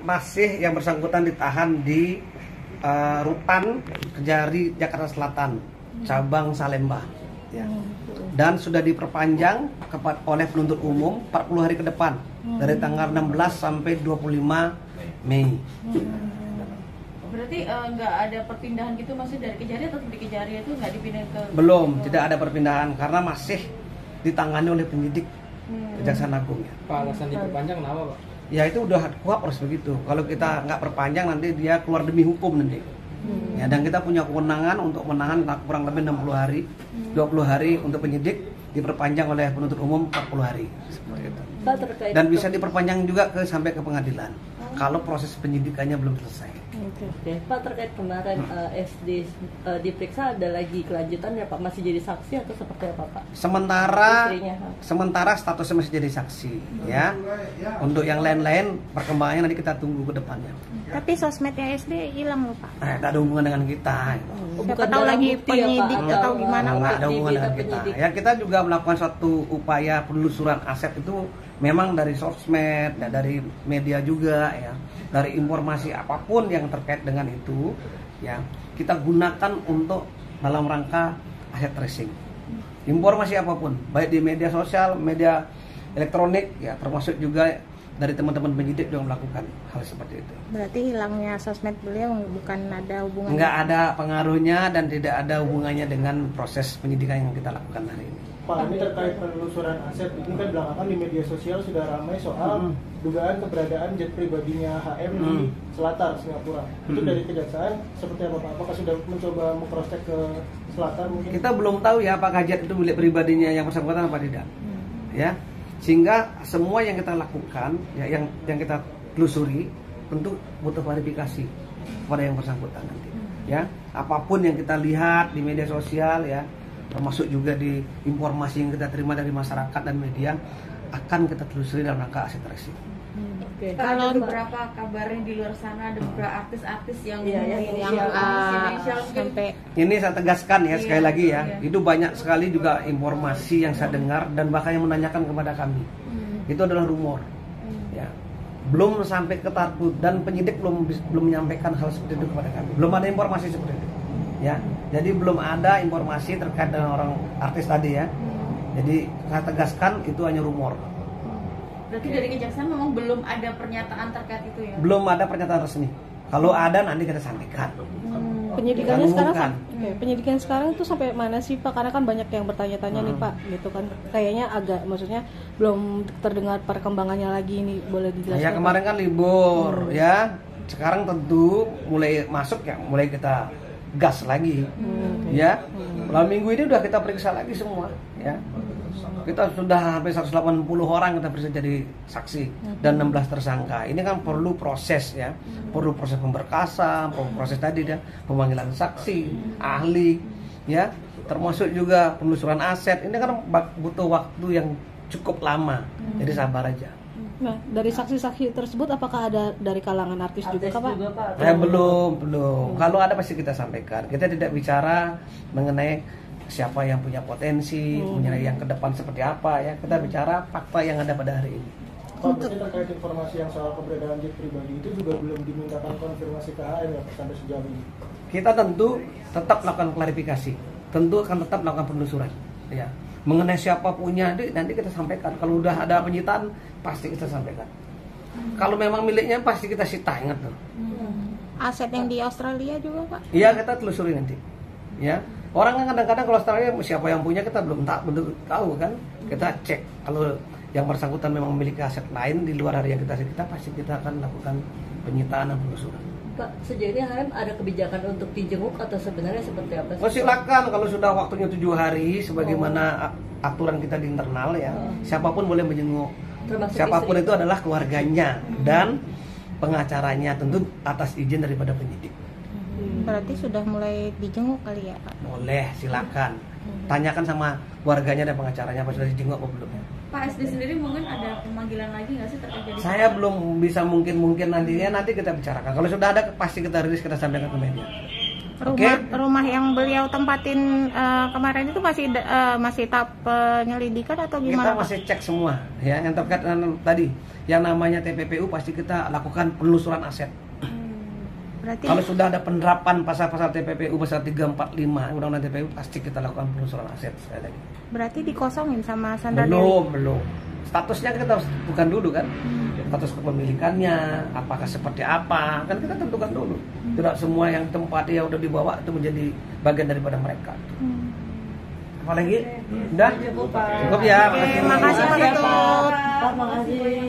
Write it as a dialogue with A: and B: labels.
A: Masih yang bersangkutan ditahan di Rutan Kejari Jakarta Selatan, cabang Salemba, ya. Dan sudah diperpanjang oleh penuntut umum 40 hari ke depan, dari tanggal 16 sampai 25 Mei.
B: Berarti nggak ada perpindahan gitu, maksudnya dari Kejari atau di Kejari itu nggak dipindah ke?
A: Belum, tidak ada perpindahan karena masih ditangani oleh penyidik Kejaksaan Agung, ya.
C: Pak, alasan diperpanjang kenapa, Pak?
A: Ya itu udah kuap harus begitu. Kalau kita nggak perpanjang nanti dia keluar demi hukum nanti. Ya, dan kita punya kewenangan untuk menahan kurang lebih 60 hari, 20 hari untuk penyidik, diperpanjang oleh penuntut umum 40 hari. Seperti itu. Dan bisa diperpanjang juga sampai ke pengadilan kalau proses penyidikannya belum selesai.
D: Oke. Pak, terkait kemarin SD diperiksa, ada lagi kelanjutannya Pak? Masih jadi saksi atau seperti apa Pak?
A: Sementara statusnya masih jadi saksi, ya. Untuk yang lain-lain perkembangannya nanti kita tunggu ke depannya.
E: Tapi sosmednya SD hilang loh Pak.
A: Tak ada hubungan dengan kita.
E: Siapa tahu lagi penyidik
D: ya,
E: atau gimana?
A: Nggak ada hubungan dengan kita. Ya, kita juga melakukan suatu upaya penelusuran aset itu memang dari sosmed, ya, dari media juga, ya, dari informasi apapun yang terkait dengan itu, ya, kita gunakan untuk dalam rangka aset tracing. Informasi apapun, baik di media sosial, media elektronik, ya, termasuk juga dari teman-teman penyidik juga melakukan hal seperti itu.
E: Berarti hilangnya sosmed beliau bukan ada hubungannya?
A: Nggak ada pengaruhnya dan tidak ada hubungannya dengan proses penyidikan yang kita lakukan hari ini.
F: Pak, ini terkait penelusuran aset, ini kan belakangan di media sosial sudah ramai soal dugaan keberadaan jet pribadinya HM di Selatar, Singapura. Itu dari Kejaksaan seperti apa Pak? Apakah sudah mencoba mengcross-check ke Selatar mungkin?
A: Kita belum tahu ya apakah jet itu milik pribadinya yang bersangkutan apa tidak. Ya. Sehingga semua yang kita lakukan, ya, yang kita telusuri tentu butuh klarifikasi kepada yang bersangkutan nanti. Ya, apapun yang kita lihat di media sosial, ya, termasuk juga di informasi yang kita terima dari masyarakat dan media, akan kita telusuri dalam rangka aset tracing.
B: Kalau beberapa kabarnya di luar sana ada beberapa artis-artis yang
E: sampai
A: ini saya tegaskan ya, sekali lagi ya, itu banyak sekali juga informasi yang saya dengar dan bahkan yang menanyakan kepada kami. Itu adalah rumor. Ya. Belum sampai ke taraf dan penyidik belum menyampaikan hal seperti itu kepada kami. Belum ada informasi seperti itu. Ya. Jadi belum ada informasi terkait dengan orang artis tadi, ya. Jadi saya tegaskan itu hanya rumor.
B: Berarti dari Kejaksaan memang belum ada pernyataan terkait itu ya?
A: Belum ada pernyataan resmi. Kalau ada nanti kita sampaikan.
G: Penyidikan sekarang itu sampai mana sih Pak? Karena kan banyak yang bertanya-tanya nih Pak, gitu kan. Kayaknya agak, maksudnya belum terdengar perkembangannya lagi, ini boleh dijelaskan?
A: Ya, kemarin kan libur, ya. Sekarang tentu mulai masuk, ya, mulai kita gas lagi. Ya. Lalu minggu ini udah kita periksa lagi semua, ya. Kita sudah hampir 180 orang kita periksa jadi saksi dan 16 tersangka. Ini kan perlu proses, ya. Perlu proses pemberkasan, proses tadi, ya, pemanggilan saksi, ahli, ya. Termasuk juga penelusuran aset. Ini kan butuh waktu yang cukup lama. Jadi sabar aja.
G: Nah, dari saksi-saksi tersebut apakah ada dari kalangan artis juga Pak?
A: Belum. Kalau ada pasti kita sampaikan. Kita tidak bicara mengenai siapa yang punya potensi, mengenai yang ke depan seperti apa, ya. Kita bicara fakta yang ada pada hari ini.
F: Pak, berarti terkait informasi yang soal keberadaan jet pribadi itu juga belum dimintakan konfirmasi ke HM ya Pak, sampai sejauh ini?
A: Kita tentu tetap melakukan klarifikasi. Tentu akan tetap melakukan penelusuran, ya. Mengenai siapa punya, nanti kita sampaikan. Kalau udah ada penyitaan, pasti kita sampaikan. Kalau memang miliknya, pasti kita sita, ingat tuh.
E: aset yang di Australia juga Pak?
A: Iya, kita telusuri nanti, ya. Orang kan kadang-kadang kalau Australia siapa yang punya kita belum tahu kan. Kita cek kalau yang bersangkutan memang memiliki aset lain di luar area kita pasti kita akan lakukan penyitaan dan penelusuran.
D: Pak, sejauh ini HM ada kebijakan untuk dijenguk atau sebenarnya seperti apa?
A: Oh, silakan kalau sudah waktunya 7 hari sebagaimana aturan kita di internal, ya. Siapapun boleh menjenguk.
D: Termasuk
A: siapapun
D: istri.
A: Itu adalah keluarganya dan pengacaranya, tentu atas izin daripada penyidik.
E: Berarti sudah mulai dijenguk kali ya Pak?
A: Boleh, silakan. Tanyakan sama keluarganya dan pengacaranya apa sudah dijenguk apa belum.
B: Pak SD sendiri mungkin ada pemanggilan lagi nggak sih terkait jadi?
A: Saya belum bisa, mungkin nanti kita bicarakan. Kalau sudah ada pasti kita rilis, kita sampaikan ke media.
E: Rumah yang beliau tempatin kemarin itu masih tahap penyelidikan atau
A: Kita
E: gimana, Pak?
A: masih cek semua ya yang terkait dengan tadi yang namanya TPPU pasti kita lakukan penelusuran aset.
E: Berarti
A: Kalau sudah ada penerapan pasal-pasal TPPU pasal 345 Undang-Undang TPPU pasti kita lakukan penelusuran aset sekali lagi.
E: berarti dikosongin sama Sandra Dewi?
A: Belum. Statusnya kita harus tentukan dulu kan. Status kepemilikannya, apakah seperti apa, kan kita tentukan dulu. Tidak semua yang tempatnya yang udah dibawa itu menjadi bagian daripada mereka. Apalagi? Udah? Cukup ya.
E: Oke, makasih Pak Ketut.
D: Pak, makasih.